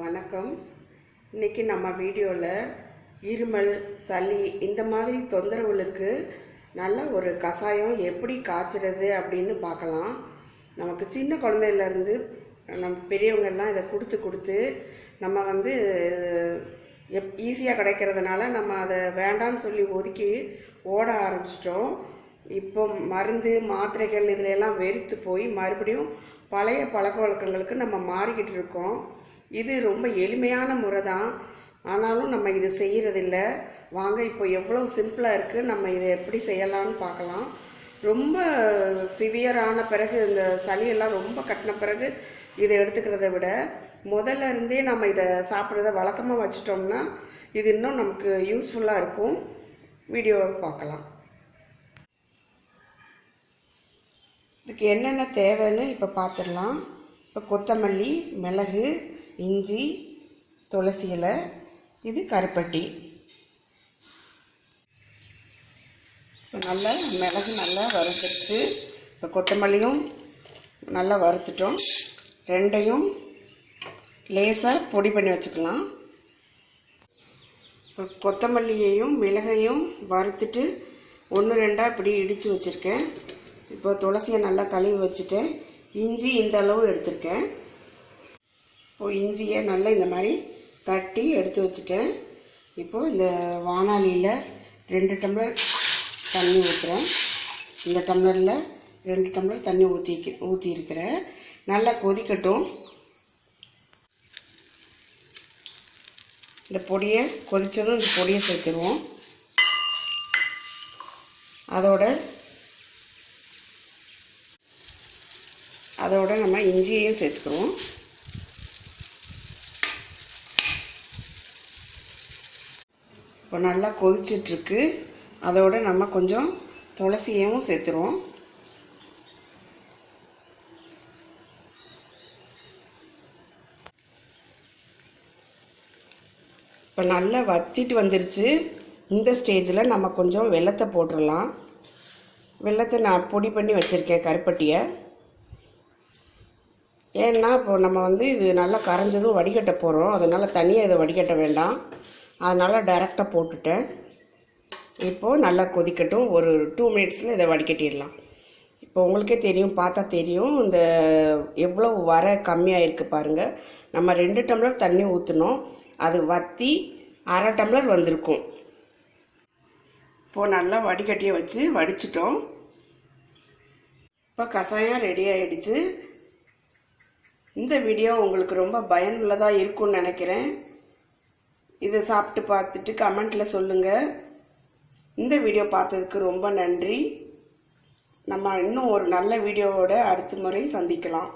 வணக்கம். இன்றைக்கி நம்ம வீடியோவில் இருமல், சளி இந்த மாதிரி தொந்தரவுகளுக்கு நல்ல ஒரு கஷாயம் எப்படி காய்ச்சறது அப்படின்னு பார்க்கலாம். நமக்கு சின்ன குழந்தையிலேருந்து நம்ம பெரியவங்கெல்லாம் இதை கொடுத்து நம்ம ஈஸியாக கிடைக்கிறதுனால நம்ம அதை வேண்டான்னு சொல்லி ஒதுக்கி ஓட ஆரம்பிச்சிட்டோம். இப்போ மருந்து மாத்திரைகள் இதிலெல்லாம் வெறுத்து போய் மறுபடியும் பழைய பழக்க வழக்கங்களுக்கு நம்ம மாறிக்கிட்டு இருக்கோம். இது ரொம்ப எளிமையான முறை தான், ஆனாலும் நம்ம இது செய்கிறதில்ல. வாங்க இப்போ எவ்வளோ சிம்பிளாக இருக்குது, நம்ம இதை எப்படி செய்யலான்னு பார்க்கலாம். ரொம்ப சிவியரான பிறகு இந்த சளியெல்லாம் ரொம்ப கட்டின பிறகு இதை எடுத்துக்கிறத விட முதல்ல இருந்தே நம்ம இதை சாப்பிட்றத வழக்கமாக வச்சிட்டோம்னா இது இன்னும் நமக்கு யூஸ்ஃபுல்லாக இருக்கும். வீடியோவை பார்க்கலாம். இதுக்கு என்னென்ன தேவைன்னு இப்போ பார்த்துடலாம். இப்போ கொத்தமல்லி, மிளகு, இஞ்சி, துளசி இலை, இது கருப்பட்டி. இப்போ நல்லா மிளகு நல்லா வறுத்துட்டு இப்போ கொத்தமல்லியும் நல்லா வறுத்துட்டோம். ரெண்டையும் லேசாக பொடி பண்ணி வச்சுக்கலாம். இப்போ கொத்தமல்லியையும் மிளகையும் வறுத்துட்டு 1-2 இப்படி இடித்து வச்சுருக்கேன். இப்போ துளசியை நல்லா கழுவி வச்சுட்டேன். இஞ்சி இந்த அளவு எடுத்திருக்கேன். இப்போ இஞ்சியை நல்லா இந்த மாதிரி தட்டி எடுத்து வச்சுட்டேன். இப்போது இந்த வாணலியில் 2 டம்ளர் தண்ணி ஊற்றுறேன். இந்த டம்ளரில் 2 டம்ளர் தண்ணி ஊற்றிருக்கிறேன். நல்லா கொதிக்கட்டும். இந்த பொடியை கொதித்ததும் இந்த பொடியை சேர்த்துருவோம். அதோட நம்ம இஞ்சியையும் சேர்த்துக்குவோம். இப்போ நல்லா கொதிச்சிட்ருக்கு. அதோட நம்ம கொஞ்சம் துளசியையும் சேர்த்துருவோம். இப்போ நல்லா வத்திட்டு வந்துருச்சு. இந்த ஸ்டேஜில் நம்ம கொஞ்சம் வெல்லத்தை போட்டுடலாம். வெல்லத்தை நான் பொடி பண்ணி வச்சுருக்கேன், கருப்பட்டியை. ஏன்னா இப்போ நம்ம இது நல்லா கரைஞ்சதும் வடிகட்ட போகிறோம். அதனால் தனியாக இதை வடிகட்ட வேண்டாம். அதனால் டைரெக்டாக போட்டுட்டேன். இப்போது நல்லா கொதிக்கட்டும். ஒரு 2 மினிட்ஸில் இதை வடிகட்டிடலாம். இப்போ உங்களுக்கே தெரியும், பார்த்தா தெரியும் இந்த எவ்வளோ வர கம்மியாக இருக்குது பாருங்கள். நம்ம 2 டம்ளர் தண்ணி ஊற்றினோம், அது வற்றி 1/2 டம்ளர் வந்திருக்கும். இப்போது நல்லா வடிகட்டியை வச்சு வடிச்சிட்டோம். இப்போ கஷாயம் ரெடி ஆகிடுச்சு. இந்த வீடியோ உங்களுக்கு ரொம்ப பயனுள்ளதாக இருக்கும்னு நினைக்கிறேன். இதை சாப்பிட்டு பார்த்துட்டு கமெண்ட்டில் சொல்லுங்கள். இந்த வீடியோ பார்த்ததுக்கு ரொம்ப நன்றி. நம்ம இன்னும் ஒரு நல்ல வீடியோவோட அடுத்த முறை சந்திக்கலாம்.